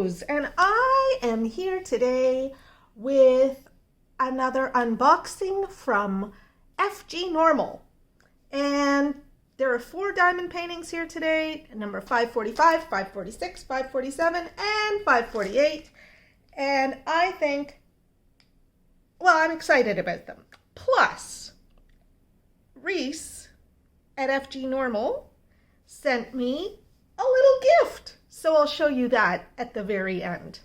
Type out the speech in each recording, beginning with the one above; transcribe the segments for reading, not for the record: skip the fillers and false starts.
news, and I am here today with another unboxing from FGNORMAL. And there are 4 diamond paintings here today, number 545, 546, 547, and 548. And I think, well, I'm excited about them. Plus, Reese at FGNORMAL sent me a little gift. So I'll show you that at the very end.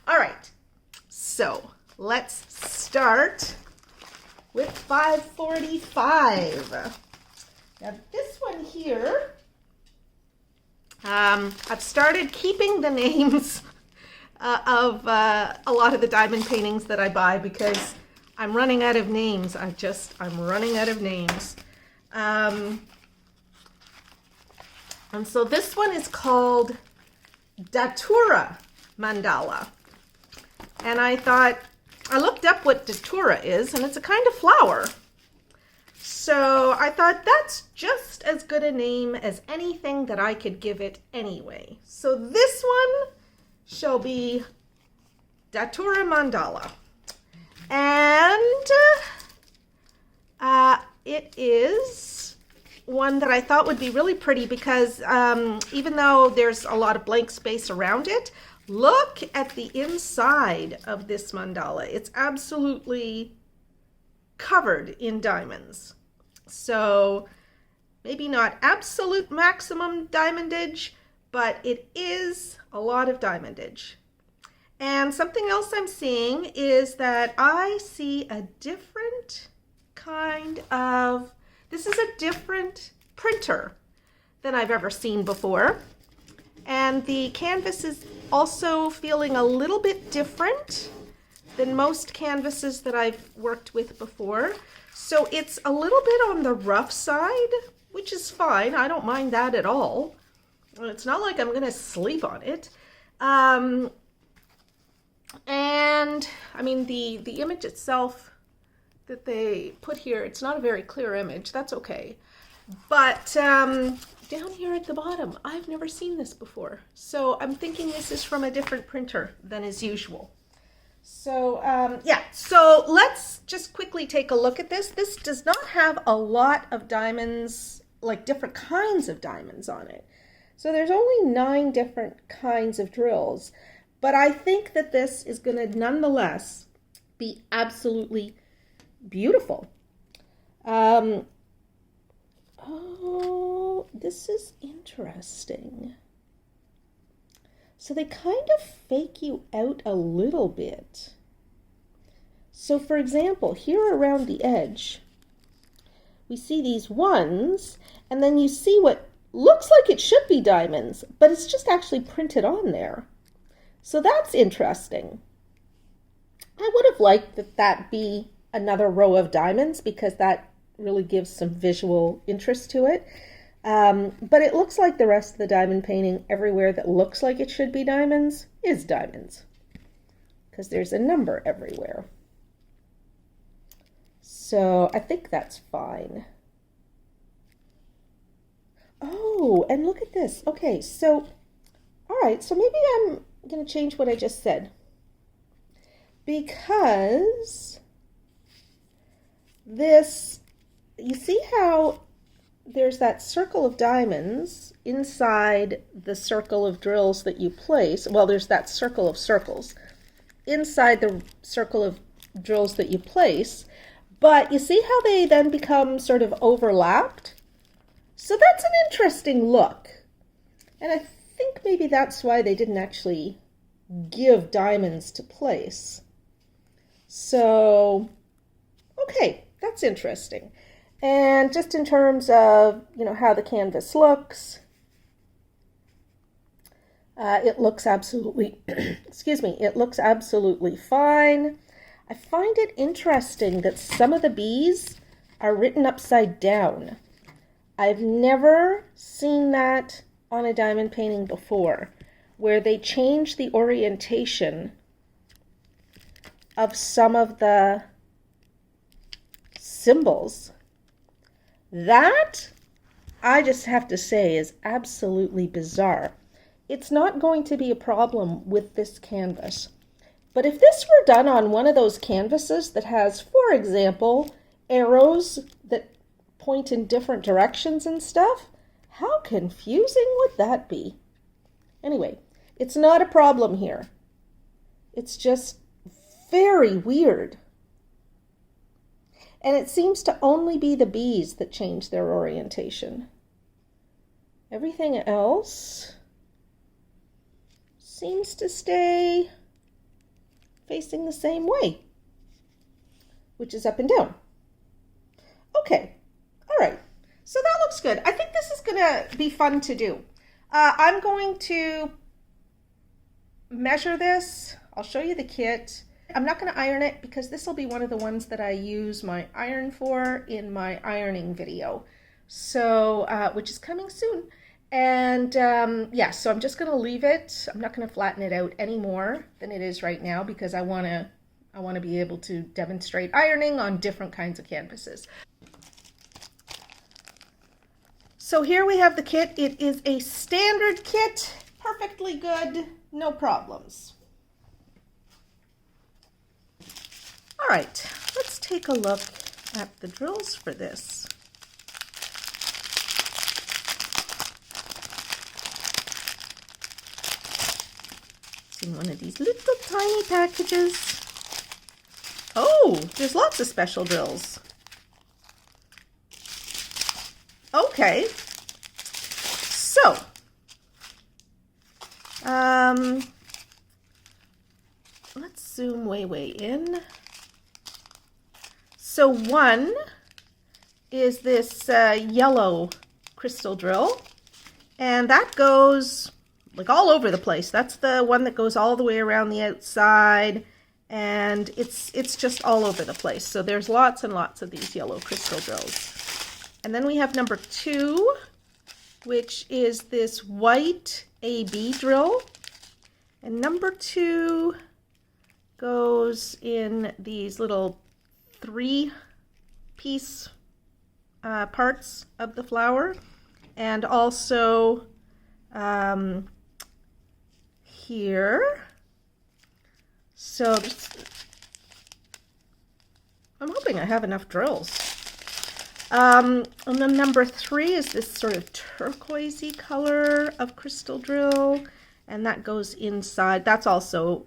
All right, so let's start with 545. Now this one here, I've started keeping the names of a lot of the diamond paintings that I buy because I'm running out of names. I'm running out of names. And so this one is called Datura Mandala. And I looked up what Datura is, and it's a kind of flower. So I thought that's just as good a name as anything that I could give it anyway. So this one shall be Datura Mandala. And it is one that I thought would be really pretty because even though there's a lot of blank space around it, look at the inside of this mandala. It's absolutely covered in diamonds. So maybe not absolute maximum diamondage, but it is a lot of diamondage. And something else I'm seeing is that I see a different kind of, this is a different printer than I've ever seen before. And the canvas is also feeling a little bit different than most canvases that I've worked with before. So it's a little bit on the rough side, which is fine. I don't mind that at all. It's not like I'm going to sleep on it. And I mean, the image itself that they put here, it's not a very clear image. That's okay. But down here at the bottom, I've never seen this before. So I'm thinking this is from a different printer than is usual. So yeah, so let's just quickly take a look at this. This does not have a lot of diamonds, like different kinds of diamonds on it. So there's only 9 different kinds of drills. But I think that this is going to nonetheless be absolutely beautiful. Oh, this is interesting. So they kind of fake you out a little bit. So for example, here around the edge, we see these ones, and then you see what looks like it should be diamonds, but it's just actually printed on there. So that's interesting. I would have liked that be another row of diamonds because that really gives some visual interest to it. But it looks like the rest of the diamond painting, everywhere that looks like it should be diamonds is diamonds because there's a number everywhere. So I think that's fine. Oh, and look at this. Okay, so, all right, so maybe I'm going to change what I just said because this, you see how there's that circle of diamonds inside the circle of drills that you place. Well, there's that circle of circles inside the circle of drills that you place, but you see how they then become sort of overlapped? So that's an interesting look. And I think maybe that's why they didn't actually give diamonds to place. So, okay, that's interesting. And just in terms of, you know, how the canvas looks, it looks absolutely, excuse me, it looks absolutely fine. I find it interesting that some of the bees are written upside down. I've never seen that on a diamond painting before, where they change the orientation of some of the symbols. That, I just have to say, is absolutely bizarre. it's not going to be a problem with this canvas. But if this were done on one of those canvases that has, for example, arrows that point in different directions and stuff, how confusing would that be? Anyway, it's not a problem here. It's just very weird. And it seems to only be the bees that change their orientation. Everything else seems to stay facing the same way, which is up and down. Okay, all right, so that looks good. I think this is gonna be fun to do. I'm going to measure this. I'll show you the kit. I'm not gonna iron it because this will be one of the ones that I use my iron for in my ironing video, so which is coming soon. And yeah, so I'm just gonna leave it. I'm not gonna flatten it out any more than it is right now because I wanna be able to demonstrate ironing on different kinds of canvases. So here we have the kit. It is a standard kit, perfectly good, no problems. All right, let's take a look at the drills for this. In one of these little tiny packages. Oh, there's lots of special drills. Okay, so let's zoom way in. So one is this yellow crystal drill, and that goes like all over the place. That's the one that goes all the way around the outside, and it's just all over the place. So there's lots and lots of these yellow crystal drills. And then we have number 2, which is this white AB drill. And number 2 goes in these little 3-piece parts of the flower, and also here. So I'm hoping I have enough drills. And then number 3 is this sort of turquoisey color of crystal drill, and that goes inside. That's also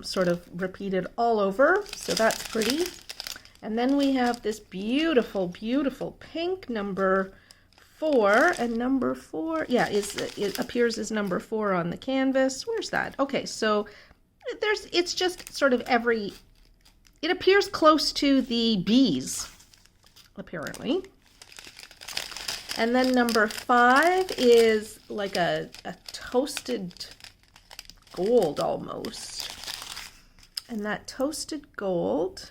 sort of repeated all over, so that's pretty. And then we have this beautiful, beautiful pink number 4, and number 4, yeah, it appears as number 4 on the canvas. Where's that? Okay, so it's just sort of it appears close to the bees, apparently. And then number 5 is like a toasted gold almost. And that toasted gold,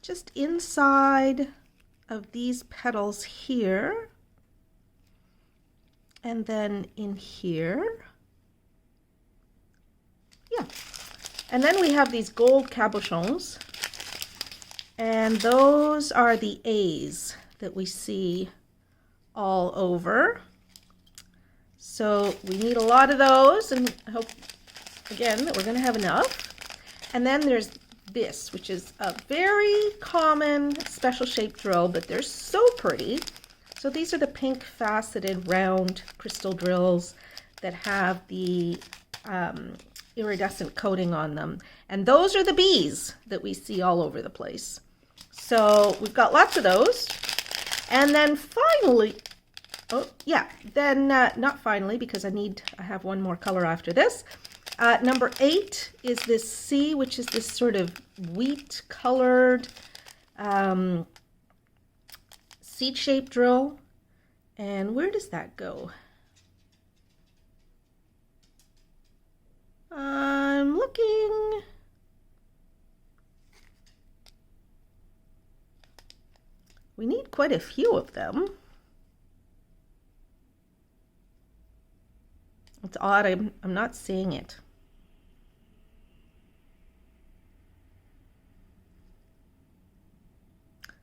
just inside of these petals here, and then in here. Yeah. And then we have these gold cabochons, and those are the A's that we see all over. So we need a lot of those, and I hope, again, that we're going to have enough. And then there's this, which is a very common special shaped drill, but they're so pretty. So these are the pink faceted round crystal drills that have the iridescent coating on them. And those are the bees that we see all over the place. So we've got lots of those. And then finally, oh yeah, then not finally, because I have one more color after this. Number 8 is this C, which is this sort of wheat colored seed-shaped drill. And where does that go? I'm looking. We need quite a few of them. It's odd, I'm not seeing it.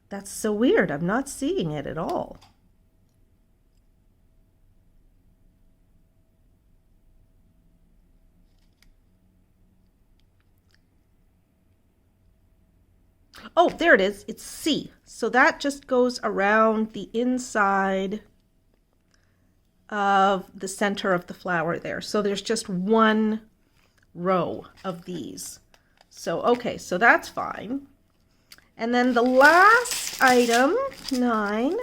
That's so weird, I'm not seeing it at all. Oh, there it is. It's C. So that just goes around the inside of the center of the flower there. So there's just one row of these. So, okay, so that's fine. And then the last item, 9,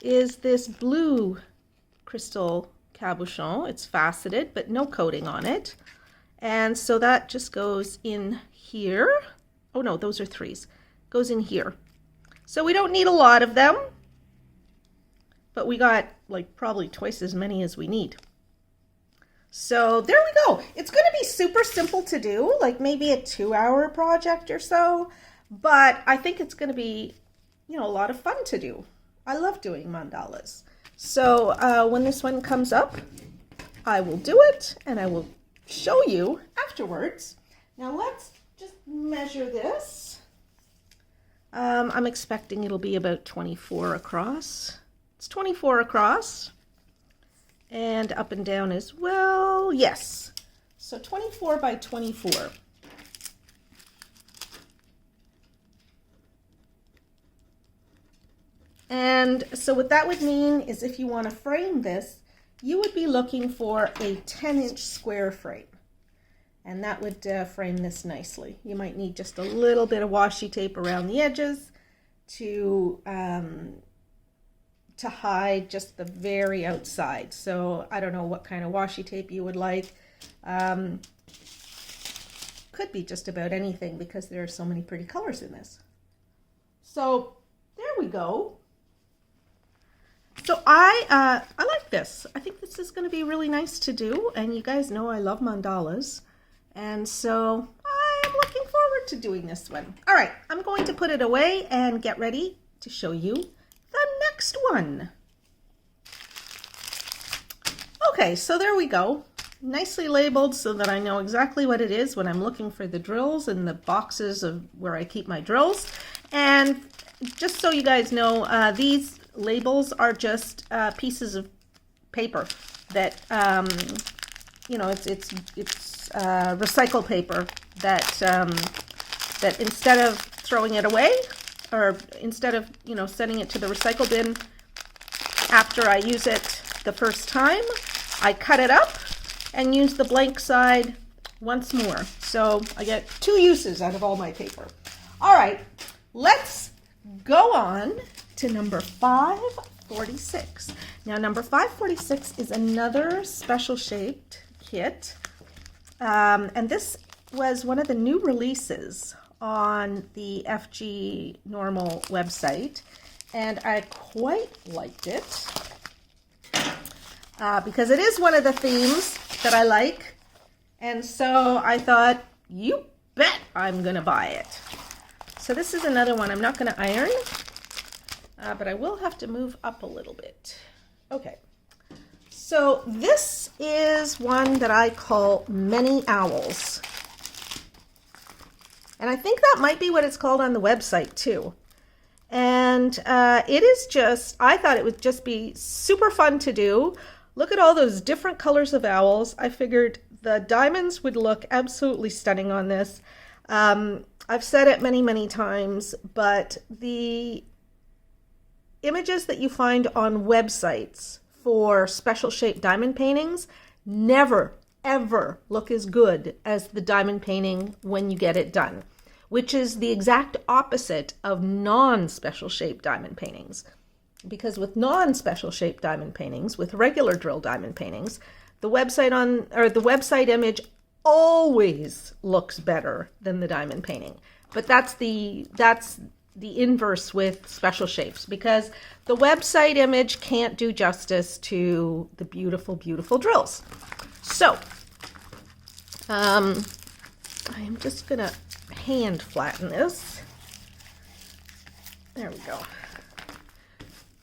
is this blue crystal cabochon. It's faceted, but no coating on it. And so that just goes in here. Oh no, those are 3s. Goes in here. So we don't need a lot of them, but we got like probably twice as many as we need. So there we go. It's going to be super simple to do, like maybe a 2-hour project or so, but I think it's going to be, you know, a lot of fun to do. I love doing mandalas. So when this one comes up, I will do it and I will show you afterwards. Now let's just measure this. I'm expecting it'll be about 24 across. It's 24 across. And up and down as well. Yes. So 24 by 24. And so what that would mean is if you want to frame this, you would be looking for a 10-inch square frame. And that would frame this nicely. You might need just a little bit of washi tape around the edges to hide just the very outside. So I don't know what kind of washi tape you would like. Could be just about anything because there are so many pretty colors in this. So there we go. So I like this. I think this is going to be really nice to do. And you guys know I love mandalas. And so I am looking forward to doing this one. All right, I'm going to put it away and get ready to show you the next one. Okay, so there we go. Nicely labeled so that I know exactly what it is when I'm looking for the drills in the boxes of where I keep my drills. And just so you guys know, these labels are just pieces of paper that, you know, it's recycled paper that that instead of throwing it away, or instead of, you know, sending it to the recycle bin after I use it the first time, I cut it up and use the blank side once more. So I get 2 uses out of all my paper. All right, let's go on to number 546. Now number 546 is another special shaped kit. And this was one of the new releases on the FGNORMAL website, and I quite liked it because it is one of the themes that I like, and so I thought, you bet I'm gonna buy it. So this is another one. I'm not gonna iron, but I will have to move up a little bit. Okay. So this is one that I call Many Owls. And I think that might be what it's called on the website too. And it is just, I thought it would just be super fun to do. Look at all those different colors of owls. I figured the diamonds would look absolutely stunning on this. I've said it many, many times, but the images that you find on websites for special shaped diamond paintings never, ever look as good as the diamond painting when you get it done, which is the exact opposite of non-special shaped diamond paintings. Because with non-special shaped diamond paintings, with regular drill diamond paintings, the website image always looks better than the diamond painting. But that's the inverse with special shapes, because the website image can't do justice to the beautiful, beautiful drills. So I am just gonna hand flatten this. There we go.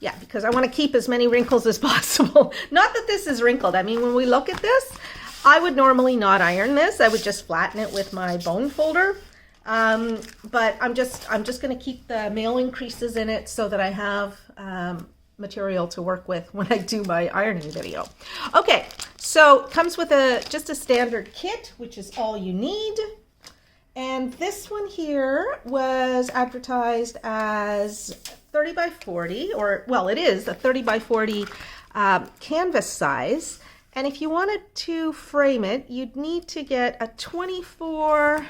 Yeah, because I want to keep as many wrinkles as possible. Not that this is wrinkled. I mean, when we look at this, I would normally not iron this. I would just flatten it with my bone folder. But I'm just going to keep the mailing creases in it so that I have material to work with when I do my ironing video. Okay, so it comes with just a standard kit, which is all you need. And this one here was advertised as 30 by 40, or well, it is a 30 by 40 canvas size. And if you wanted to frame it, you'd need to get a 24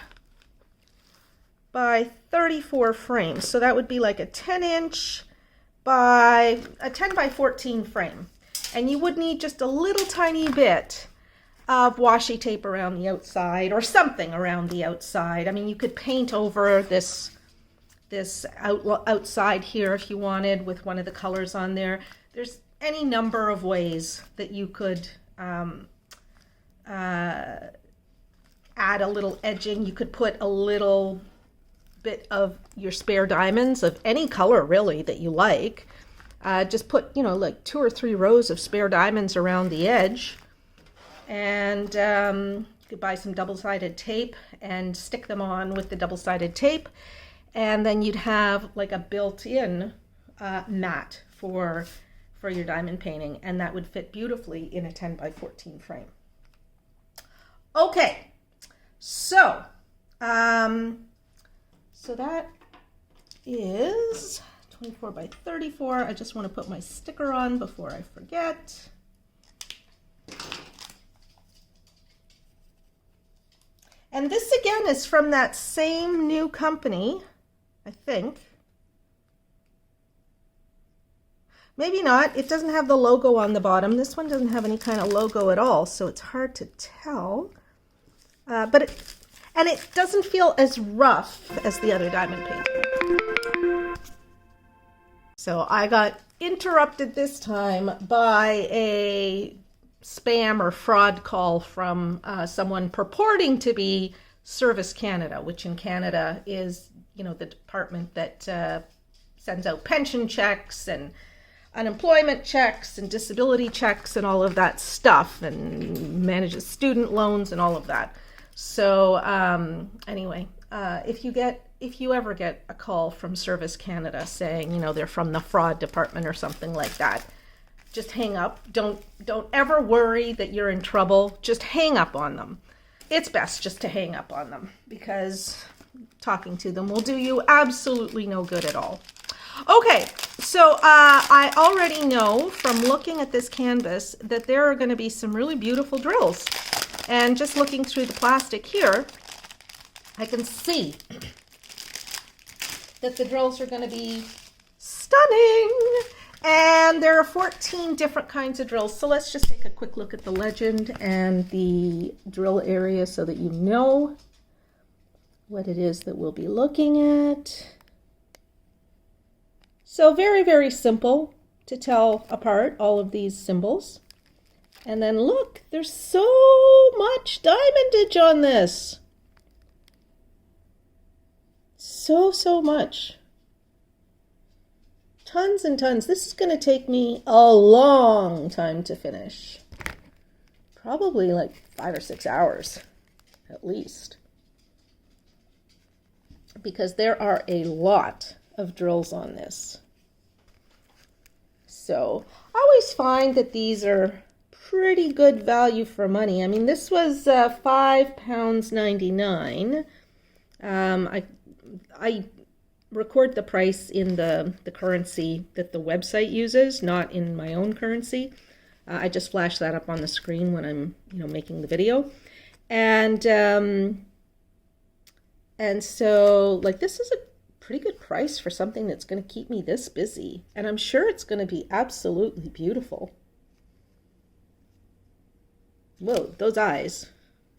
by 34 frame. So that would be like a 10-inch by a 10 by 14 frame. And you would need just a little tiny bit of washi tape around the outside or something around the outside. I mean, you could paint over this outside here if you wanted with one of the colors on there. There's any number of ways that you could add a little edging. You could put a little bit of your spare diamonds of any color really that you like. Just put, you know, like 2 or 3 rows of spare diamonds around the edge. And you could buy some double-sided tape and stick them on with the double-sided tape, and then you'd have like a built-in mat for your diamond painting, and that would fit beautifully in a 10 by 14 frame. Okay, so so that is 24 by 34. I just want to put my sticker on before I forget. And this again is from that same new company, I think. Maybe not. It doesn't have the logo on the bottom. This one doesn't have any kind of logo at all, so it's hard to tell. But it doesn't feel as rough as the other diamond painting. So I got interrupted this time by a spam or fraud call from someone purporting to be Service Canada, which in Canada is, you know, the department that sends out pension checks and unemployment checks and disability checks and all of that stuff, and manages student loans and all of that. So anyway, if you ever get a call from Service Canada saying, you know, they're from the fraud department or something like that, just hang up. Don't ever worry that you're in trouble. Just hang up on them. It's best just to hang up on them, because talking to them will do you absolutely no good at all. Okay, so I already know from looking at this canvas that there are going to be some really beautiful drills. And just looking through the plastic here, I can see that the drills are going to be stunning. And there are 14 different kinds of drills. So let's just take a quick look at the legend and the drill area so that you know what it is that we'll be looking at. So very, very simple to tell apart all of these symbols. And then look, there's so much diamondage on this. So much. Tons and tons. This is going to take me a long time to finish. Probably like 5 or 6 hours at least. Because there are a lot of drills on this. So I always find that these are pretty good value for money. I mean, this was £5.99. I record the price in the currency that the website uses, not in my own currency. I just flash that up on the screen when I'm, you know, making the video. And so, like, this is a pretty good price for something that's going to keep me this busy. And I'm sure it's going to be absolutely beautiful. Whoa, those eyes.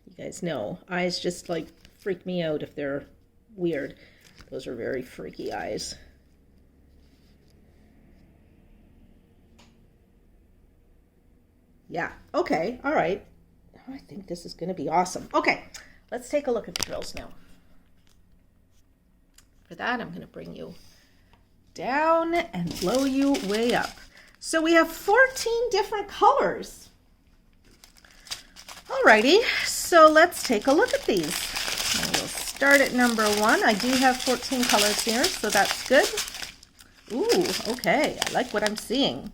You guys know, eyes just, like, freak me out if they're weird. Those are very freaky eyes. Yeah, okay, all right. I think this is going to be awesome. Okay, let's take a look at the drills now. For that, I'm going to bring you down and blow you way up. So we have 14 different colors. Alrighty, so let's take a look at these. And we'll start at number 1. I do have 14 colors here, so that's good. Ooh, okay, I like what I'm seeing.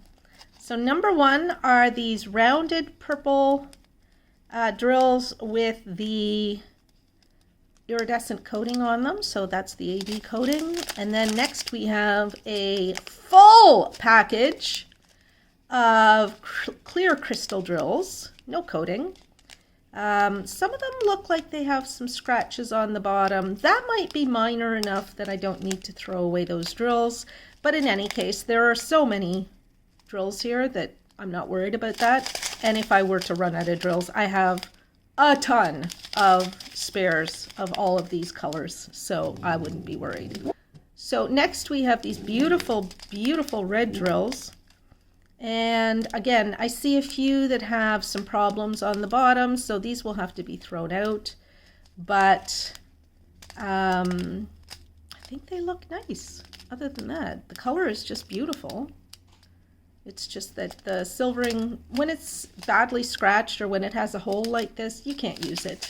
So number 1 are these rounded purple drills with the iridescent coating on them, so that's the AB coating. And then next we have a full package of clear crystal drills, no coating. Some of them look like they have some scratches on the bottom. That might be minor enough that I don't need to throw away those drills, but in any case, there are so many drills here that I'm not worried about that. And if I were to run out of drills, I have a ton of spares of all of these colors, so I wouldn't be worried. So next we have these beautiful, beautiful red drills. And again, I see a few that have some problems on the bottom, so these will have to be thrown out. But I think they look nice. Other than that, the color is just beautiful. It's just that the silvering, when it's badly scratched or when it has a hole like this, you can't use it.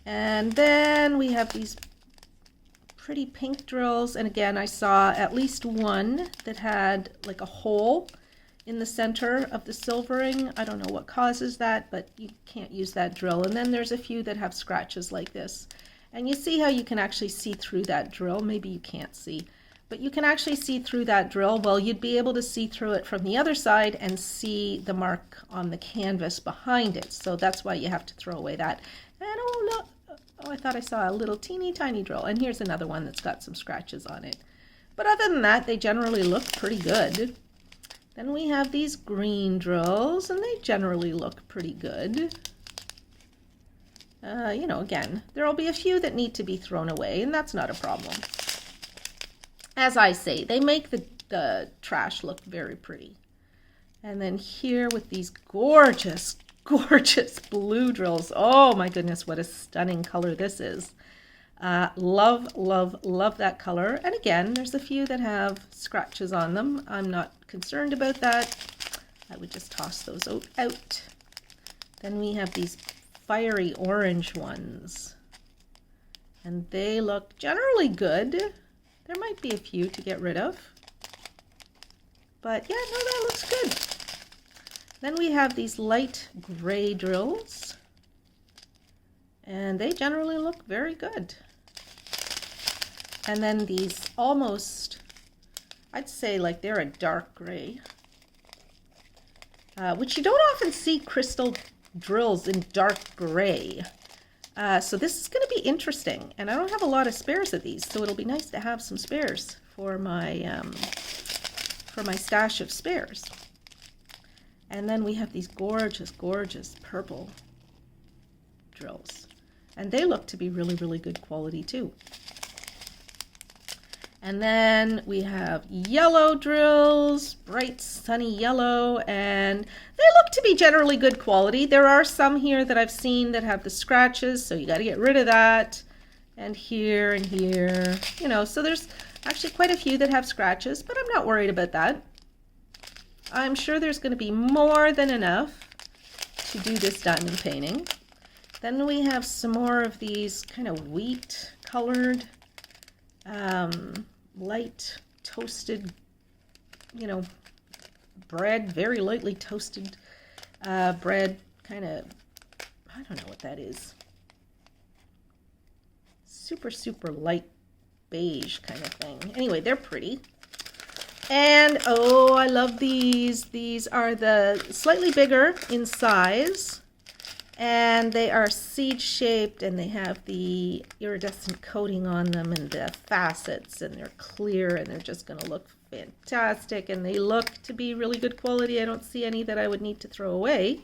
And then we have these pretty pink drills, and again I saw at least one that had like a hole in the center of the silvering. I don't know what causes that, but you can't use that drill. And then there's a few that have scratches like this, and you see how you can actually see through that drill. Maybe you can't see, but you can actually see through that drill. Well, you'd be able to see through it from the other side and see the mark on the canvas behind it, so that's why you have to throw away that. And oh no, oh, I thought I saw a little teeny tiny drill, and here's another one that's got some scratches on it. But other than that, they generally look pretty good. Then we have these green drills, and they generally look pretty good. You know, again, there will be a few that need to be thrown away, and that's not a problem. As I say, they make the trash look very pretty. And then here with these gorgeous, gorgeous blue drills. Oh my goodness, what a stunning color this is. Love, love, love that color. And again, there's a few that have scratches on them. I'm not concerned about that. I would just toss those out. Then we have these fiery orange ones, and they look generally good. There might be a few to get rid of, but yeah, no, that looks good. Then we have these light gray drills, and they generally look very good. And then these almost, I'd say like they're a dark gray, which you don't often see crystal drills in dark gray. So this is going to be interesting, and I don't have a lot of spares of these, so it'll be nice to have some spares for my stash of spares. And then we have these gorgeous, gorgeous purple drills, and they look to be really, really good quality too. And then we have yellow drills, bright sunny yellow, and they look to be generally good quality. There are some here that I've seen that have the scratches, so you got to get rid of that. And here, you know, so there's actually quite a few that have scratches, but I'm not worried about that. I'm sure there's going to be more than enough to do this diamond painting. Then we have some more of these kind of wheat colored, light toasted, you know, bread, very lightly toasted bread, kind of, I don't know what that is. Super, super light beige kind of thing. Anyway, they're pretty. And oh, I love these. These are the slightly bigger in size, and they are seed shaped, and they have the iridescent coating on them and the facets, and they're clear, and they're just going to look fantastic, and they look to be really good quality. I don't see any that I would need to throw away.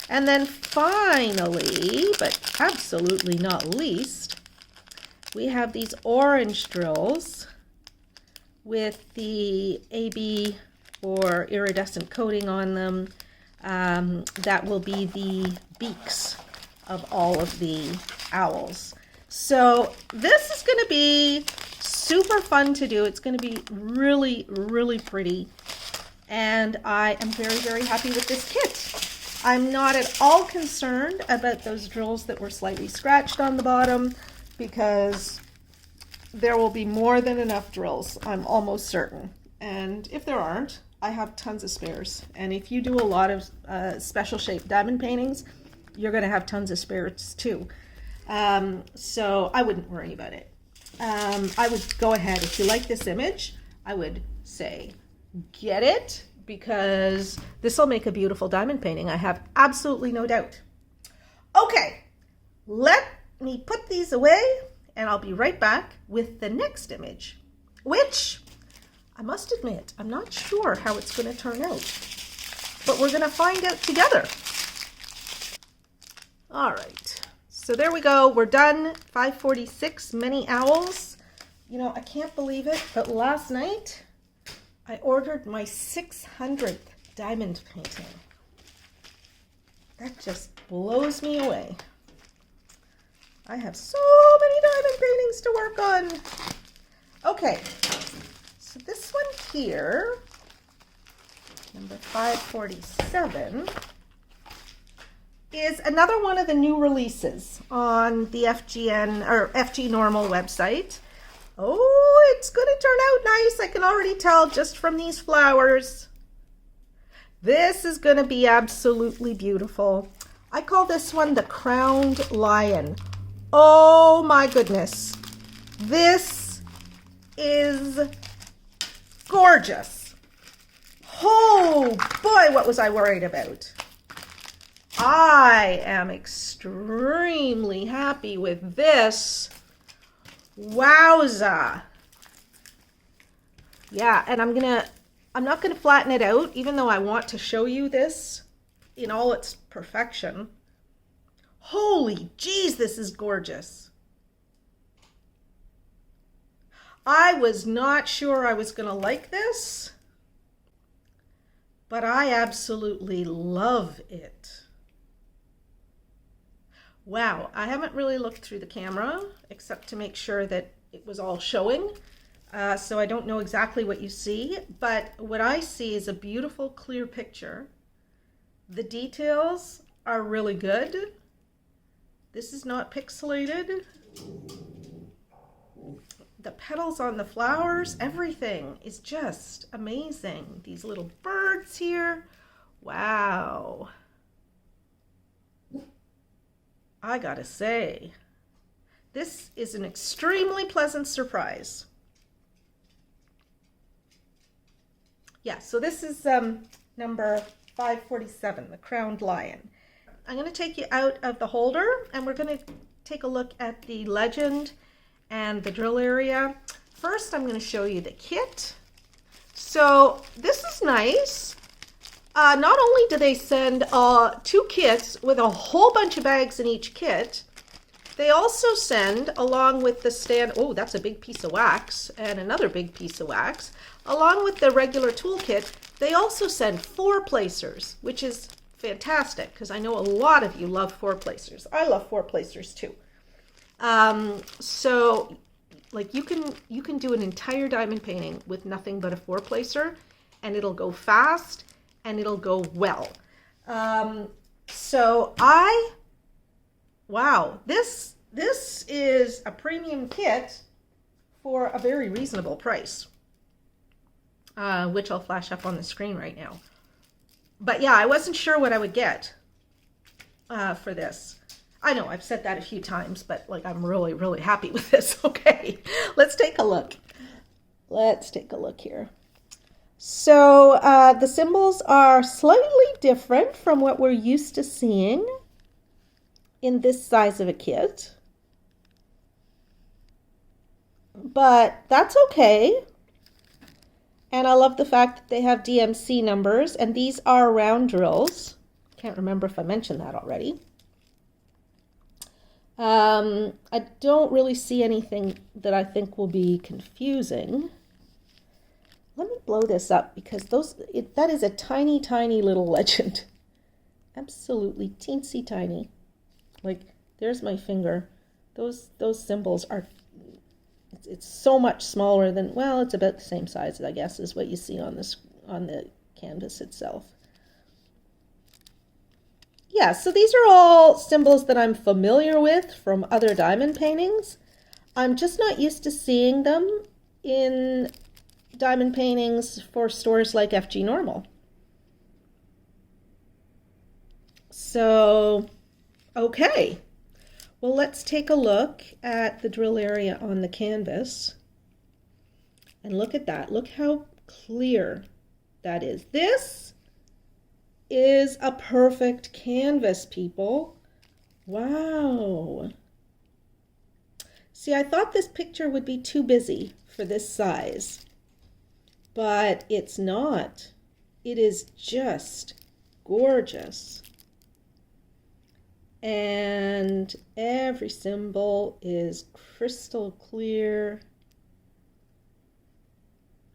And then finally, but absolutely not least, we have these orange drills with the AB or iridescent coating on them. That will be the beaks of all of the owls. So this is going to be super fun to do. It's going to be really, really pretty. And I am very, very happy with this kit. I'm not at all concerned about those drills that were slightly scratched on the bottom, because there will be more than enough drills, I'm almost certain. And if there aren't, I have tons of spares. And if you do a lot of special shaped diamond paintings, you're going to have tons of spares too. So I wouldn't worry about it. I would go ahead, if you like this image, I would say get it, because this will make a beautiful diamond painting. I have absolutely no doubt. Okay, let me put these away and I'll be right back with the next image, which I must admit, I'm not sure how it's going to turn out, but we're going to find out together. All right, so there we go. We're done. 5:46, many owls. You know, I can't believe it, but last night I ordered my 600th diamond painting. That just blows me away. I have so many diamond paintings to work on. Okay, so this one here, number 547, is another one of the new releases on the FGNORMAL website. Oh, it's going to turn out nice. I can already tell just from these flowers. This is going to be absolutely beautiful. I call this one the Crowned Lion. Oh my goodness. This is gorgeous. Oh boy, what was I worried about? I am extremely happy with this. Wowza. Yeah, and I'm not gonna flatten it out, even though I want to show you this in all its perfection. Holy geez, this is gorgeous. I was not sure I was gonna like this, but I absolutely love it. Wow, I haven't really looked through the camera except to make sure that it was all showing. So I don't know exactly what you see, but what I see is a beautiful clear picture. The details are really good. This is not pixelated. The petals on the flowers, everything is just amazing. These little birds here, wow. I gotta say, this is an extremely pleasant surprise. Yeah, so this is number 547, the Crowned Lion. I'm going to take you out of the holder and we're going to take a look at the legend and the drill area. First, I'm going to show you the kit. So this is nice. Not only do they send 2 kits with a whole bunch of bags in each kit, they also send, along with the stand, oh, that's a big piece of wax, and another big piece of wax, along with the regular toolkit, they also send 4 placers, which is fantastic, because I know a lot of you love 4 placers. I love 4 placers too. So, like, you can do an entire diamond painting with nothing but a 4 placer, and it'll go fast, and it'll go well. Wow, this is a premium kit for a very reasonable price, which I'll flash up on the screen right now. But yeah, I wasn't sure what I would get for this. I know I've said that a few times, but like I'm really, really happy with this. Okay, let's take a look. Let's take a look here. So the symbols are slightly different from what we're used to seeing in this size of a kit, but that's okay. And I love the fact that they have DMC numbers, and these are round drills. Can't remember if I mentioned that already. I don't really see anything that I think will be confusing. Let me blow this up, because that is a tiny, tiny little legend. Absolutely teensy tiny. Like, there's my finger. Those symbols are, it's so much smaller than, well, it's about the same size, I guess, as what you see on the canvas itself. Yeah, so these are all symbols that I'm familiar with from other diamond paintings. I'm just not used to seeing them in diamond paintings for stores like FGNORMAL. So, okay. Well, let's take a look at the drill area on the canvas. And look at that. Look how clear that is. This is a perfect canvas, people. Wow. See, I thought this picture would be too busy for this size, but it's not. It is just gorgeous. And every symbol is crystal clear.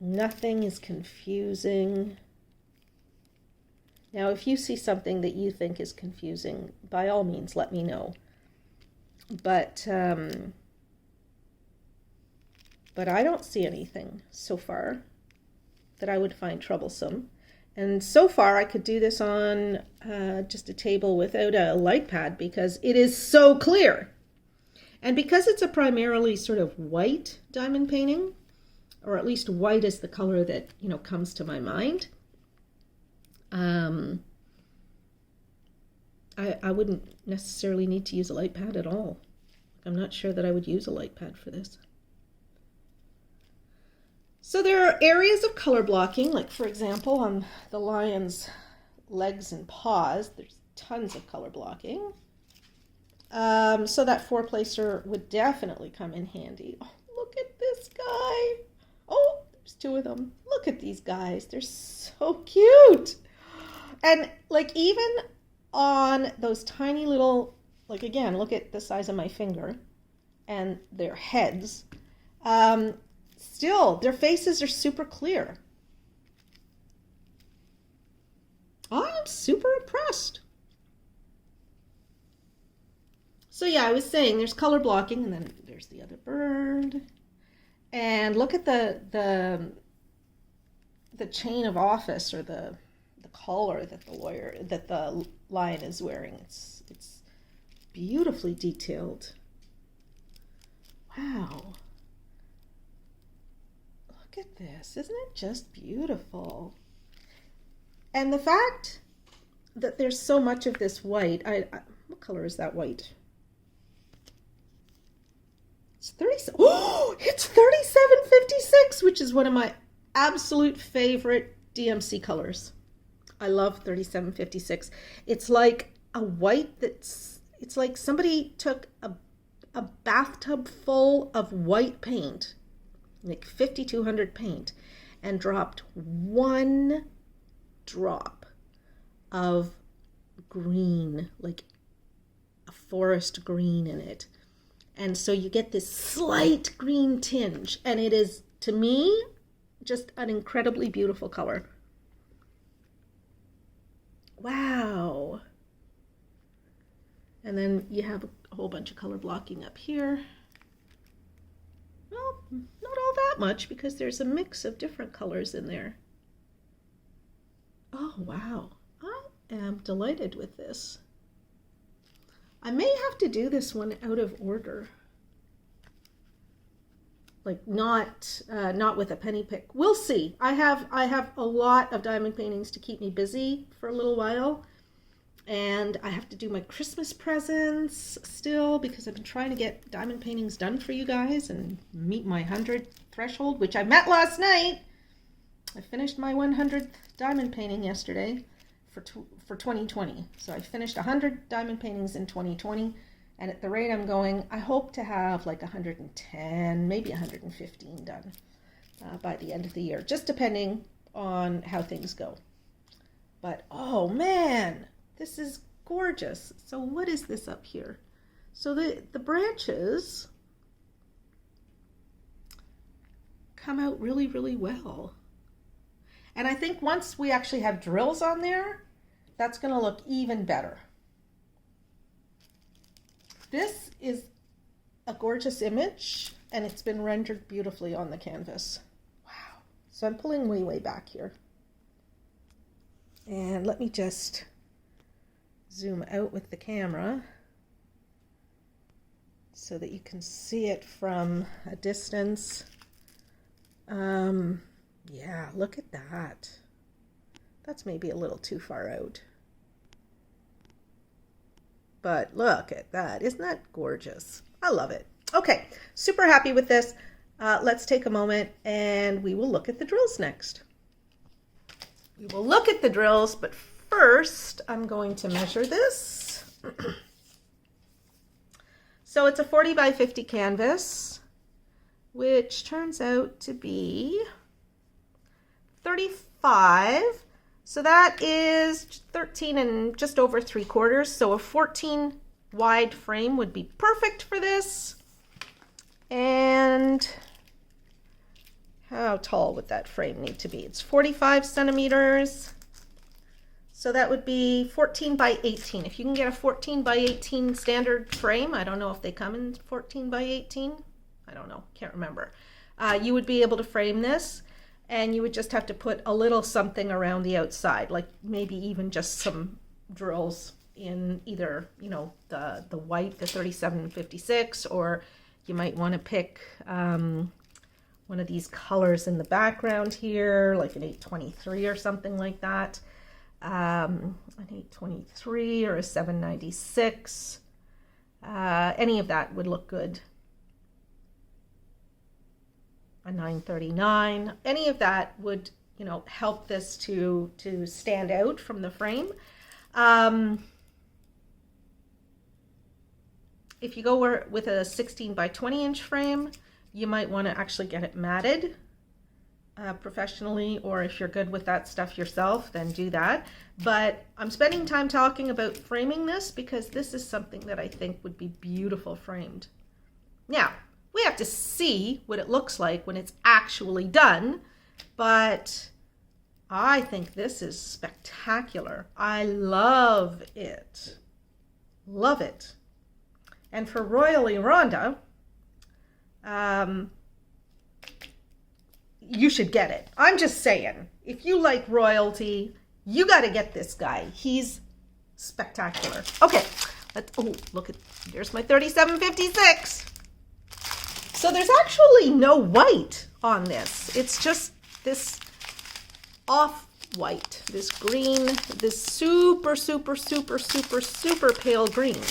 Nothing is confusing. Now, if you see something that you think is confusing, by all means, let me know. But I don't see anything so far that I would find troublesome. And so far, I could do this on just a table without a light pad because it is so clear. And because it's a primarily sort of white diamond painting, or at least white is the color that, you know, comes to my mind, I wouldn't necessarily need to use a light pad at all. I'm not sure that I would use a light pad for this. So there are areas of color blocking, like for example on the lion's legs and paws, there's tons of color blocking. So that four-placer would definitely come in handy. Oh, look at this guy. Oh, there's two of them. Look at these guys. They're so cute. And like even on those tiny little, like again, look at the size of my finger and their heads. Still, their faces are super clear. I'm super impressed. So yeah, I was saying there's color blocking, and then there's the other bird. And look at the chain of office, or the collar that the lion is wearing. It's beautifully detailed. Wow. Look at this. Isn't it just beautiful? And the fact that there's so much of this white, what color is that white? It's 37. Oh, it's 3756, which is one of my absolute favorite DMC colors. I love 3756. It's like a white it's like somebody took a bathtub full of white paint, like 5200 paint, and dropped one drop of green, like a forest green in it. And so you get this slight green tinge, and it is, to me, just an incredibly beautiful color. Wow. And then you have a whole bunch of color blocking up here. Well, not all that much because there's a mix of different colors in there. Oh, wow. I am delighted with this. I may have to do this one out of order. Like not with a penny pick. We'll see. I have a lot of diamond paintings to keep me busy for a little while. And I have to do my Christmas presents still because I've been trying to get diamond paintings done for you guys and meet my 100th threshold, which I met last night. I finished my 100th diamond painting yesterday for 2020. So I finished 100 diamond paintings in 2020. And at the rate I'm going, I hope to have like 110, maybe 115 done by the end of the year, just depending on how things go. But oh man, this is gorgeous. So what is this up here? So the branches come out really, really well. And I think once we actually have drills on there, that's going to look even better. This is a gorgeous image, and it's been rendered beautifully on the canvas. Wow. So I'm pulling way, way back here. And let me just zoom out with the camera so that you can see it from a distance. Yeah, look at that. That's maybe a little too far out. but look at that. Isn't that gorgeous? I love it. Okay, super happy with this. Let's take a moment and we will look at the drills next. We will look at the drills, but first I'm going to measure this. So it's a 40 by 50 canvas, which turns out to be 35. So that is 13 and just over 3/4. So a 14 wide frame would be perfect for this. And how tall would that frame need to be? It's 45 centimeters. So that would be 14 by 18. If you can get a 14 by 18 standard frame, I don't know if they come in 14 by 18. I don't know, can't remember. You would be able to frame this, and you would just have to put a little something around the outside, like maybe even just some drills in either, you know, the white, the 37 and 56, or you might want to pick one of these colors in the background here, like an 823 or something like that. An 823 or a 796. Any of that would look good. A 939. Any of that would, you know, help this to stand out from the frame. If you go with a 16 by 20 inch frame, you might want to actually get it matted professionally, or if you're good with that stuff yourself, then do that. But I'm spending time talking about framing this because this is something that I think would be beautiful framed. Now, we have to see what it looks like when it's actually done, but I think this is spectacular. I love it. Love it. And for Royally Rhonda, you should get it. I'm just saying, if you like royalty, you got to get this guy. He's spectacular. Okay, oh, look at, there's my 3756. So there's actually no white on this. It's just this off-white, this green, this super, super, super, super, super pale green.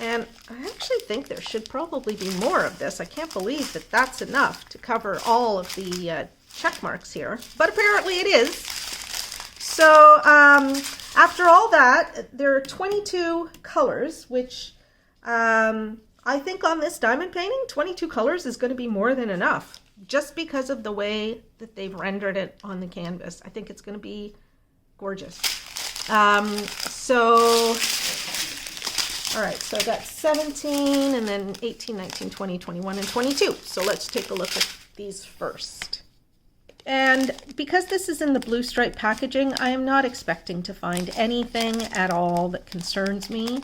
And I actually think there should probably be more of this. I can't believe that that's enough to cover all of the check marks here, but apparently it is. So after all that, there are 22 colors, which I think on this diamond painting, 22 colors is going to be more than enough, just because of the way that they've rendered it on the canvas. I think it's going to be gorgeous. All right, so that's 17, and then 18, 19, 20, 21, and 22. So let's take a look at these first. And because this is in the blue stripe packaging, I am not expecting to find anything at all that concerns me.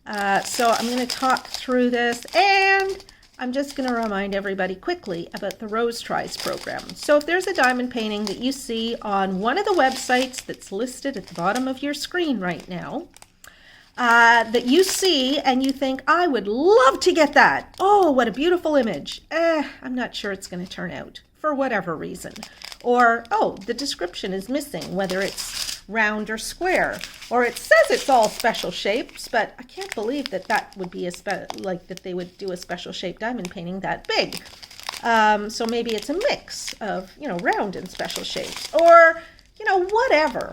So I'm going to talk through this, and I'm just going to remind everybody quickly about the Rose Tries program. So if there's a diamond painting that you see on one of the websites that's listed at the bottom of your screen right now, that you see and you think, I would love to get that. Oh, what a beautiful image. I'm not sure it's going to turn out for whatever reason. Or, oh, the description is missing, whether it's round or square. Or it says it's all special shapes, but I can't believe that that would be that they would do a special shape diamond painting that big. So maybe it's a mix of, you know, round and special shapes, or, you know, whatever.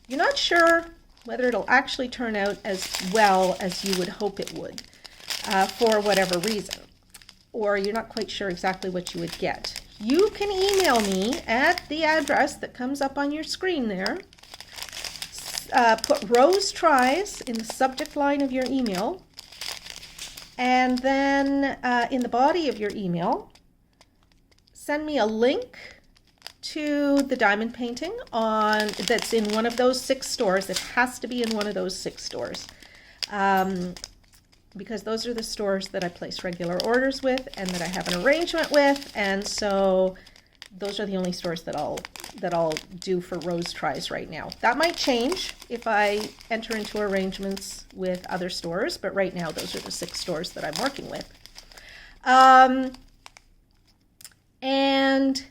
You're not sure whether it'll actually turn out as well as you would hope it would for whatever reason, or you're not quite sure exactly what you would get. You can email me at the address that comes up on your screen there. Put Rose Tries in the subject line of your email, and then in the body of your email, send me a link to the diamond painting that's in one of those 6 stores. It has to be in one of those 6 stores, because those are the stores that I place regular orders with and that I have an arrangement with, and so those are the only stores that I'll do for Rose Tries right now. That might change if I enter into arrangements with other stores, but right now those are the 6 stores that I'm working with. And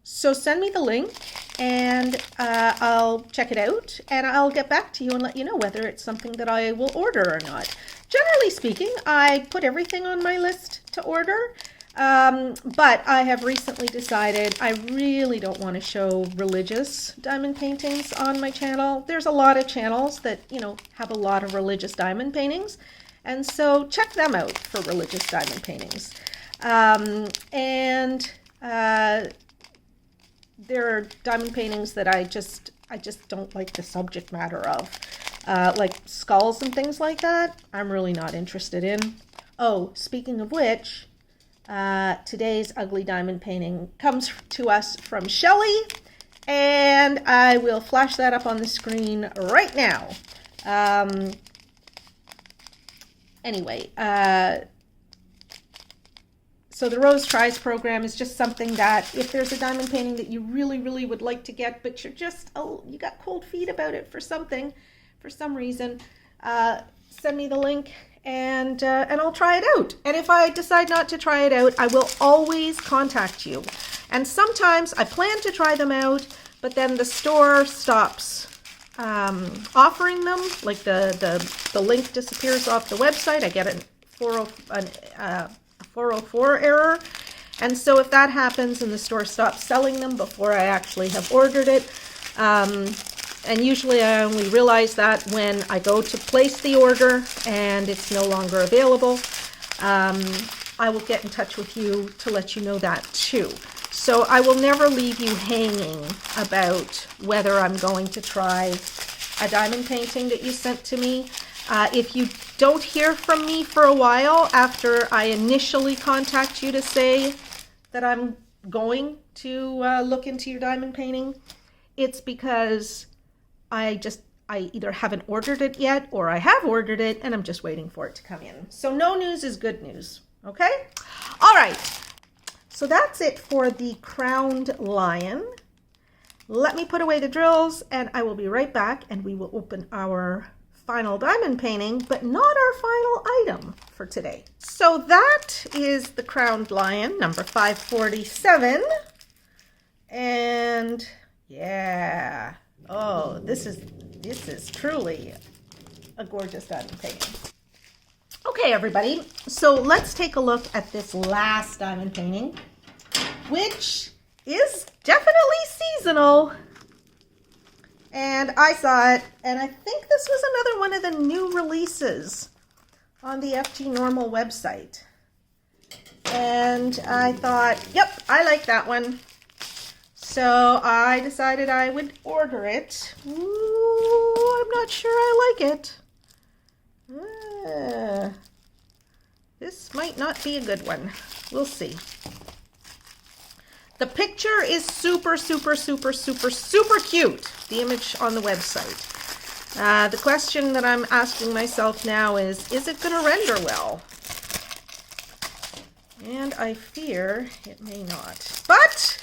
so send me the link, and I'll check it out, and I'll get back to you and let you know whether it's something that I will order or not. Generally speaking, I put everything on my list to order, but I have recently decided I really don't want to show religious diamond paintings on my channel. There's a lot of channels that, you know, have a lot of religious diamond paintings, and so check them out for religious diamond paintings. There are diamond paintings that I just don't like the subject matter of, like skulls and things like that. I'm really not interested in. Oh, speaking of which, today's ugly diamond painting comes to us from Shelley, and I will flash that up on the screen right now. Anyway, so the Rose Tries program is just something that if there's a diamond painting that you really, really would like to get, but you're just, you got cold feet about it for some reason, send me the link and I'll try it out. And if I decide not to try it out, I will always contact you. And sometimes I plan to try them out, but then the store stops offering them, like the link disappears off the website. I get a 404 error, and so if that happens and the store stops selling them before I actually have ordered it, and usually I only realize that when I go to place the order and it's no longer available, I will get in touch with you to let you know that too. So I will never leave you hanging about whether I'm going to try a diamond painting that you sent to me. If you don't hear from me for a while after I initially contact you to say that I'm going to look into your diamond painting, it's because I either haven't ordered it yet or I have ordered it and I'm just waiting for it to come in. So no news is good news, okay? All right, so that's it for the crowned lion. Let me put away the drills and I will be right back, and we will open our final diamond painting, but not our final item for today. So that is the crowned lion, number 547. And yeah, oh, this is truly a gorgeous diamond painting. Okay, everybody, so let's take a look at this last diamond painting, which is definitely seasonal. And I saw it, and I think this was another one of the new releases on the FGNORMAL website. And I thought, yep, I like that one. So I decided I would order it. Ooh, I'm not sure I like it. This might not be a good one. We'll see. The picture is super, super, super, super, super cute, the image on the website. The question that I'm asking myself now is it going to render well? And I fear it may not. But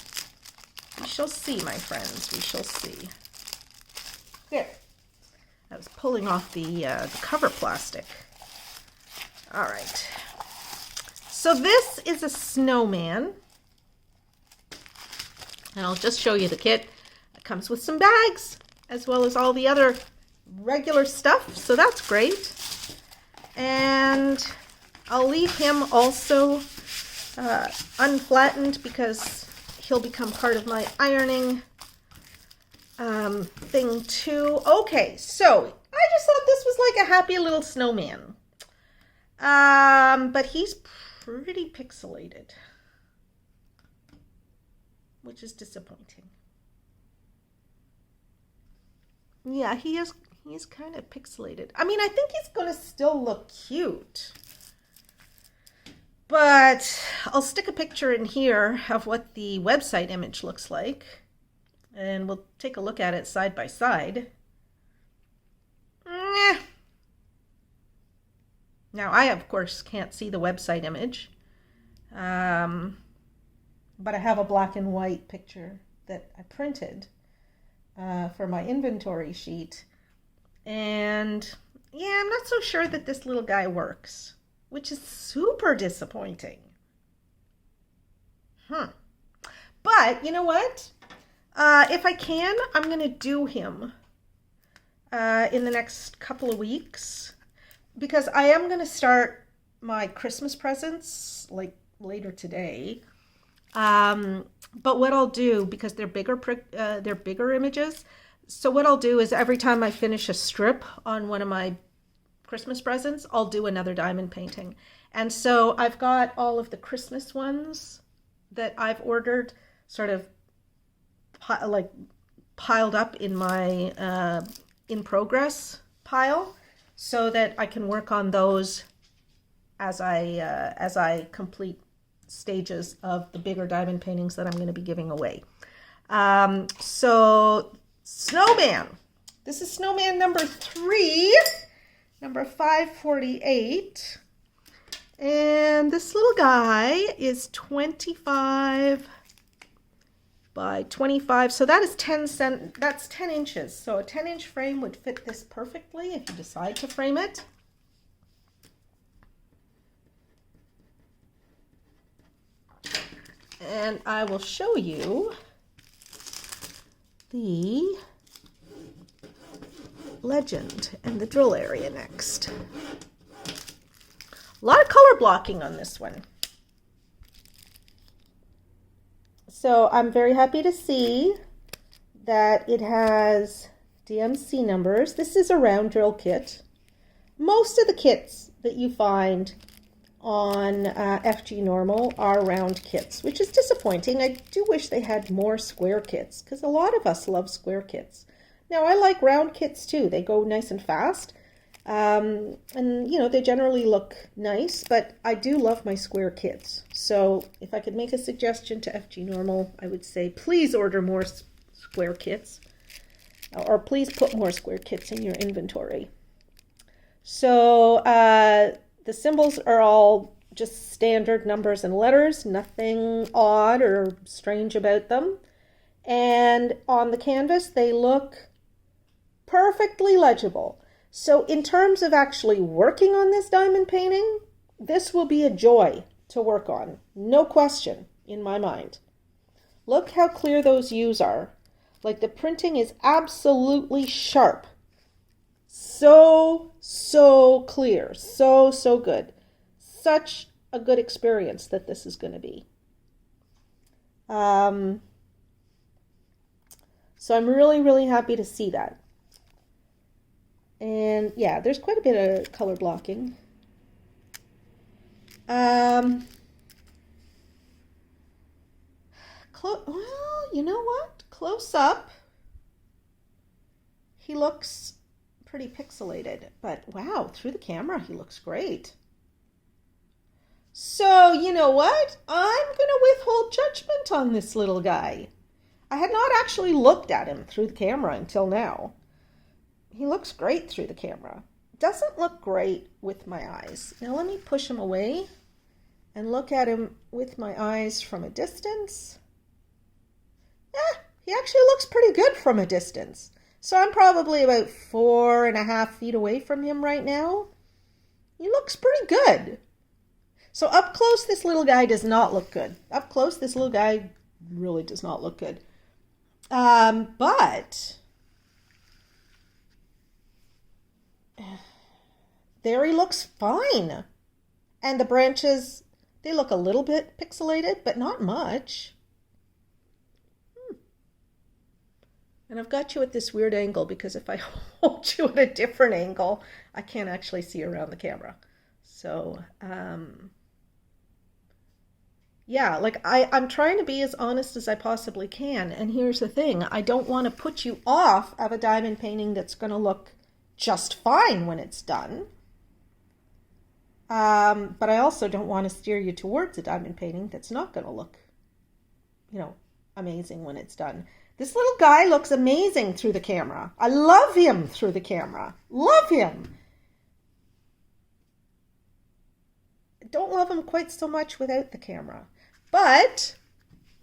we shall see, my friends. We shall see. There. I was pulling off the cover plastic. All right. So this is a snowman. And I'll just show you the kit. It comes with some bags, as well as all the other regular stuff, so that's great. And I'll leave him also unflattened because he'll become part of my ironing thing too. Okay, so I just thought this was like a happy little snowman. But he's pretty pixelated, which is disappointing. Yeah, he is kind of pixelated. I mean, I think he's going to still look cute. But I'll stick a picture in here of what the website image looks like. And we'll take a look at it side by side. Now, I, of course, can't see the website image. But I have a black and white picture that I printed for my inventory sheet. And yeah, I'm not so sure that this little guy works, which is super disappointing. But you know what? If I can, I'm going to do him in the next couple of weeks, because I am going to start my Christmas presents like later today. But what I'll do, because they're bigger images, so what I'll do is every time I finish a strip on one of my Christmas presents, I'll do another diamond painting. And so I've got all of the Christmas ones that I've ordered sort of piled up in my in progress pile, so that I can work on those as I complete stages of the bigger diamond paintings that I'm going to be giving away. So Snowman. This is Snowman number 3, number 548. And this little guy is 25 by 25. So that is 10 inches. So a 10-inch frame would fit this perfectly if you decide to frame it. And I will show you the legend and the drill area next. A lot of color blocking on this one. So I'm very happy to see that it has DMC numbers. This is a round drill kit. Most of the kits that you find on FGNORMAL are round kits, which is disappointing. I do wish they had more square kits, because a lot of us love square kits. Now, I like round kits too. They go nice and fast, and you know, they generally look nice, but I do love my square kits. So if I could make a suggestion to FGNORMAL, I would say please order more square kits, or please put more square kits in your inventory. So the symbols are all just standard numbers and letters, nothing odd or strange about them. And on the canvas, they look perfectly legible. So in terms of actually working on this diamond painting, this will be a joy to work on. No question in my mind. Look how clear those U's are. Like, the printing is absolutely sharp. So clear. So good. Such a good experience that this is going to be. So I'm really happy to see that. And yeah, there's quite a bit of color blocking. Well, you know what? Close up, he looks pretty pixelated, but wow, through the camera, he looks great. So, you know what? I'm going to withhold judgment on this little guy. I had not actually looked at him through the camera until now. He looks great through the camera. Doesn't look great with my eyes. Now let me push him away and look at him with my eyes from a distance. Yeah, he actually looks pretty good from a distance. So I'm probably about 4.5 feet away from him right now. He looks pretty good. So up close, this little guy does not look good. Up close, this little guy really does not look good. But there he looks fine. And the branches, they look a little bit pixelated, but not much. And I've got you at this weird angle because if I hold you at a different angle, I can't actually see around the camera. So, yeah, like I'm trying to be as honest as I possibly can. And here's the thing. I don't want to put you off of a diamond painting that's going to look just fine when it's done. But I also don't want to steer you towards a diamond painting that's not going to look, you know, amazing when it's done. This little guy looks amazing through the camera. I love him through the camera. Love him. Don't love him quite so much without the camera. But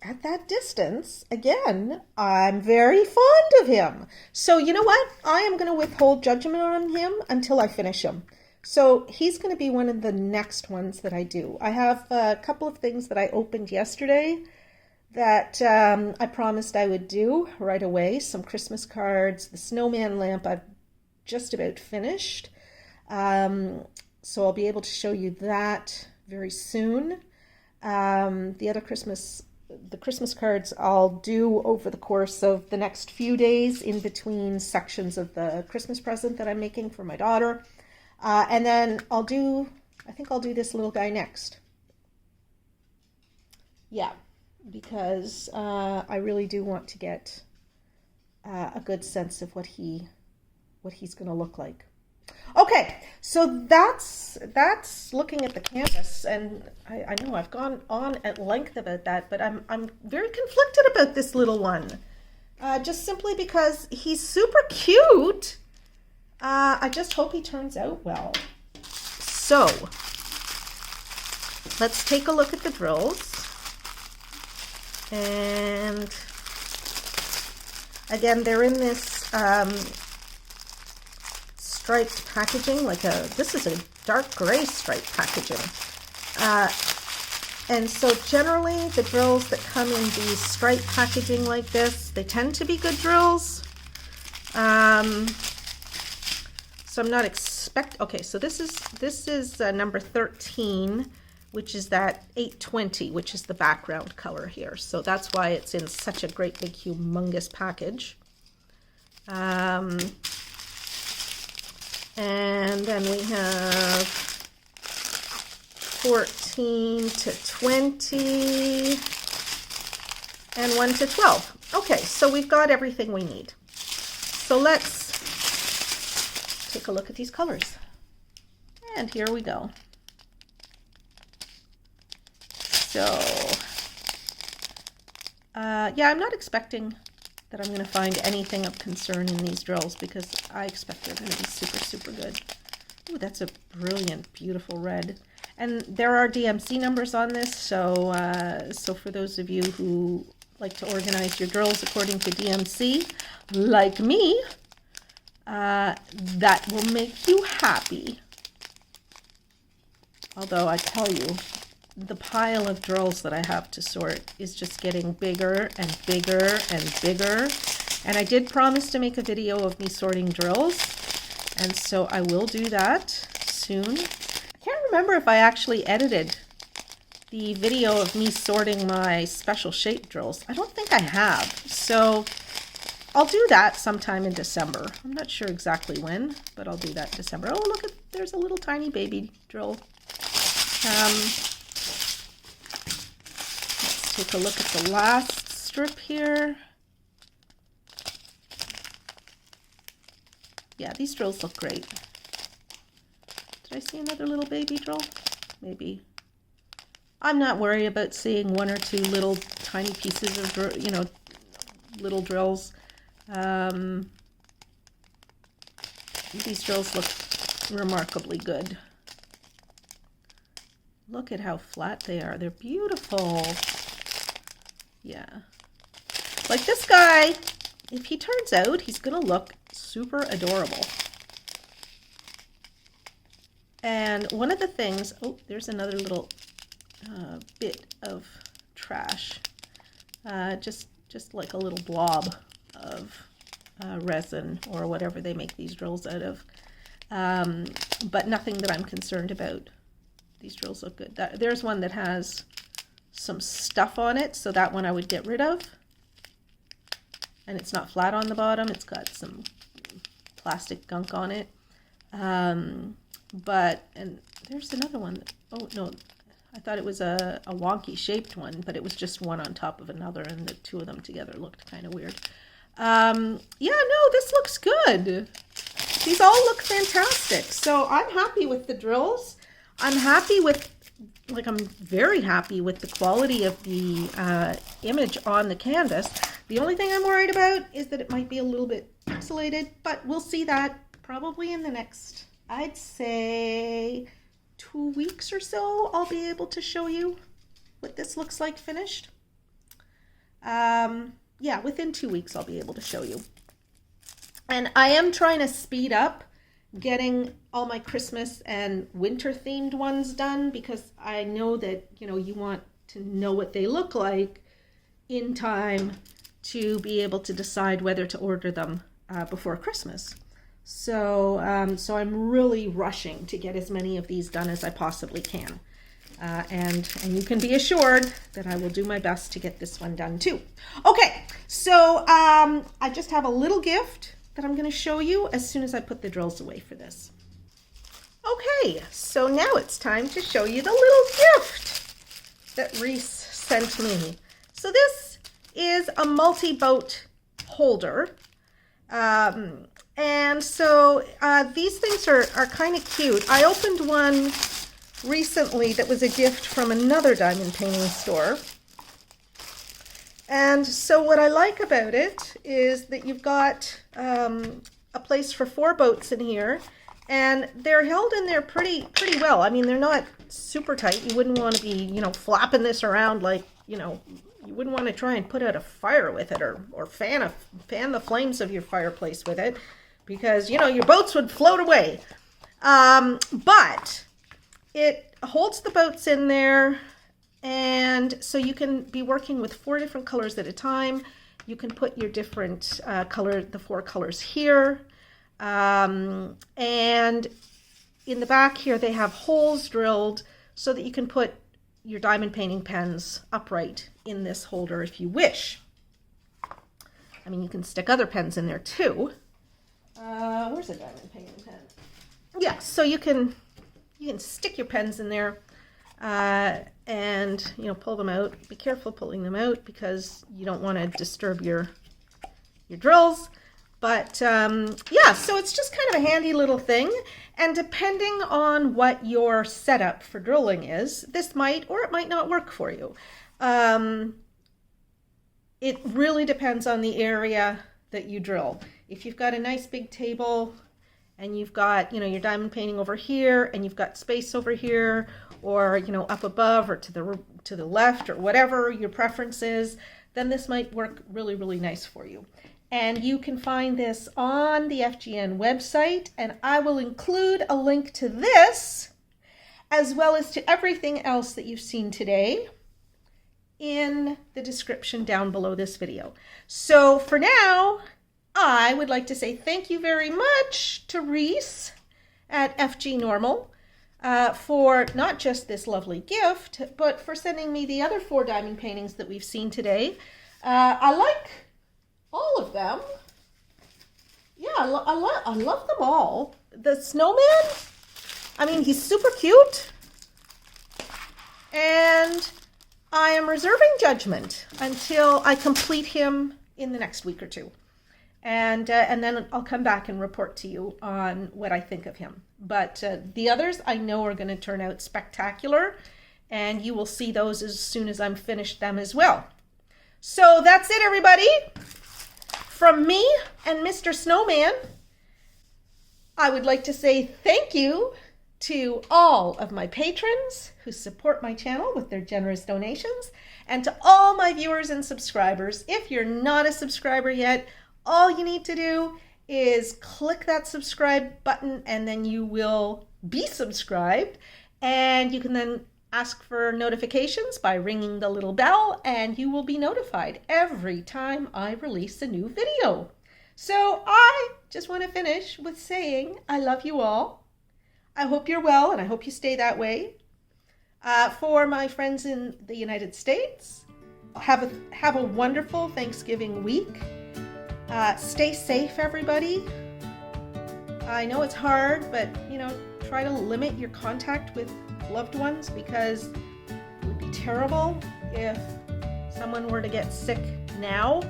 at that distance, again, I'm very fond of him. So you know what? I am going to withhold judgment on him until I finish him. So he's going to be one of the next ones that I do. I have a couple of things that I opened yesterday that I promised I would do right away. Some Christmas cards. The snowman lamp I've just about finished. So I'll be able to show you that very soon. The Christmas cards I'll do over the course of the next few days in between sections of the Christmas present that I'm making for my daughter. And then I think I'll do this little guy next. Yeah, because I really do want to get a good sense of what he's going to look like. Okay, so that's looking at the canvas, and I know I've gone on at length about that, but I'm very conflicted about this little one, just simply because he's super cute. I just hope he turns out well. So let's take a look at the drills. And again, they're in this striped packaging, this is a dark gray striped packaging. And so generally the drills that come in these striped packaging like this, they tend to be good drills. So I'm not okay, so this is number 13, which is that 820, which is the background color here. So that's why it's in such a great big humongous package. And then we have 14 to 20 and 1 to 12. Okay, so we've got everything we need. So let's take a look at these colors. And here we go. So, yeah, I'm not expecting that I'm going to find anything of concern in these drills because I expect they're going to be super, super good. Ooh, that's a brilliant, beautiful red. And there are DMC numbers on this, so for those of you who like to organize your drills according to DMC, like me, that will make you happy. Although I tell you, the pile of drills that I have to sort is just getting bigger and bigger and bigger. And I did promise to make a video of me sorting drills, and so I will do that soon. I can't remember if I actually edited the video of me sorting my special shape drills. I don't think I have. So I'll do that sometime in December. I'm not sure exactly when, but I'll do that in December. Oh, look, there's a little tiny baby drill. Let's take a look at the last strip here. Yeah, these drills look great. Did I see another little baby drill? Maybe. I'm not worried about seeing one or two little tiny pieces of, little drills. These drills look remarkably good. Look at how flat they are. They're beautiful. Yeah. Like this guy, if he turns out, he's going to look super adorable. And one of the things, oh, there's another little bit of trash. Just like a little blob of resin or whatever they make these drills out of. But nothing that I'm concerned about. These drills look good. There's one that has some stuff on it, so that one I would get rid of. And it's not flat on the bottom. It's got some plastic gunk on it. And there's another one. Oh, no. I thought it was a wonky shaped one, but it was just one on top of another, and the two of them together looked kind of weird. Yeah, no, this looks good. These all look fantastic. So I'm happy with the drills. I'm happy with, I'm very happy with the quality of the image on the canvas. The only thing I'm worried about is that it might be a little bit pixelated, but we'll see that probably in the next, I'd say, 2 weeks or so. I'll be able to show you what this looks like finished. Yeah, within 2 weeks I'll be able to show you. And I am trying to speed up getting all my Christmas and winter themed ones done because I know that, you want to know what they look like in time to be able to decide whether to order them before Christmas. So I'm really rushing to get as many of these done as I possibly can. And you can be assured that I will do my best to get this one done too. Okay, so I just have a little gift that I'm going to show you as soon as I put the drills away for this. Okay, so now it's time to show you the little gift that Reese sent me. So this is a multi-boat holder. And so these things are kind of cute. I opened one recently that was a gift from another diamond painting store. And so what I like about it is that you've got a place for 4 boats in here, and they're held in there pretty well. I mean, they're not super tight. You wouldn't want to be, you know, flapping this around like, you know, you wouldn't want to try and put out a fire with it or fan the flames of your fireplace with it, because, you know, your boats would float away. But it holds the boats in there, and so you can be working with 4 different colors at a time. You can put your different the 4 colors here. And in the back here, they have holes drilled so that you can put your diamond painting pens upright in this holder if you wish. I mean, you can stick other pens in there too. Where's a diamond painting pen? Yeah, so you can stick your pens in there and, you know, pull them out. Be careful pulling them out because you don't want to disturb your drills. But yeah, so it's just kind of a handy little thing. And depending on what your setup for drilling is, this might or it might not work for you. It really depends on the area that you drill. If you've got a nice big table and you've got, you know, your diamond painting over here and you've got space over here, or, you know, up above or to the left or whatever your preference is, then this might work really nice for you. And you can find this on the FGN website, and I will include a link to this as well as to everything else that you've seen today in the description down below this video. So for now, I would like to say thank you very much to Reese at FGNORMAL for not just this lovely gift, but for sending me the other 4 diamond paintings that we've seen today. I like all of them. Yeah, I love them all. The snowman, I mean, he's super cute. And I am reserving judgment until I complete him in the next week or 2. And then I'll come back and report to you on what I think of him. But the others I know are going to turn out spectacular, and you will see those as soon as I'm finished them as well. So that's it, everybody. From me and Mr. Snowman, I would like to say thank you to all of my patrons who support my channel with their generous donations, and to all my viewers and subscribers. If you're not a subscriber yet, all you need to do is click that subscribe button, and then you will be subscribed, and you can then ask for notifications by ringing the little bell, and you will be notified every time I release a new video. So I just want to finish with saying I love you all. I hope you're well, and I hope you stay that way. For my friends in the United States, have a wonderful Thanksgiving week. Stay safe, everybody. I know it's hard, but, you know, try to limit your contact with loved ones, because it would be terrible if someone were to get sick now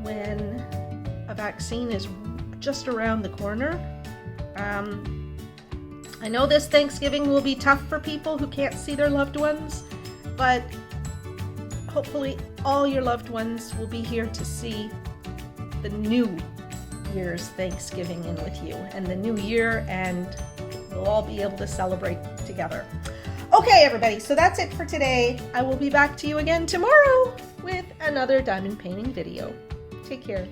when a vaccine is just around the corner. I know this Thanksgiving will be tough for people who can't see their loved ones, but hopefully all your loved ones will be here to see the new year's Thanksgiving in with you and the new year, and we'll all be able to celebrate together. Okay, everybody, so that's it for today. I will be back to you again tomorrow with another diamond painting video. Take care.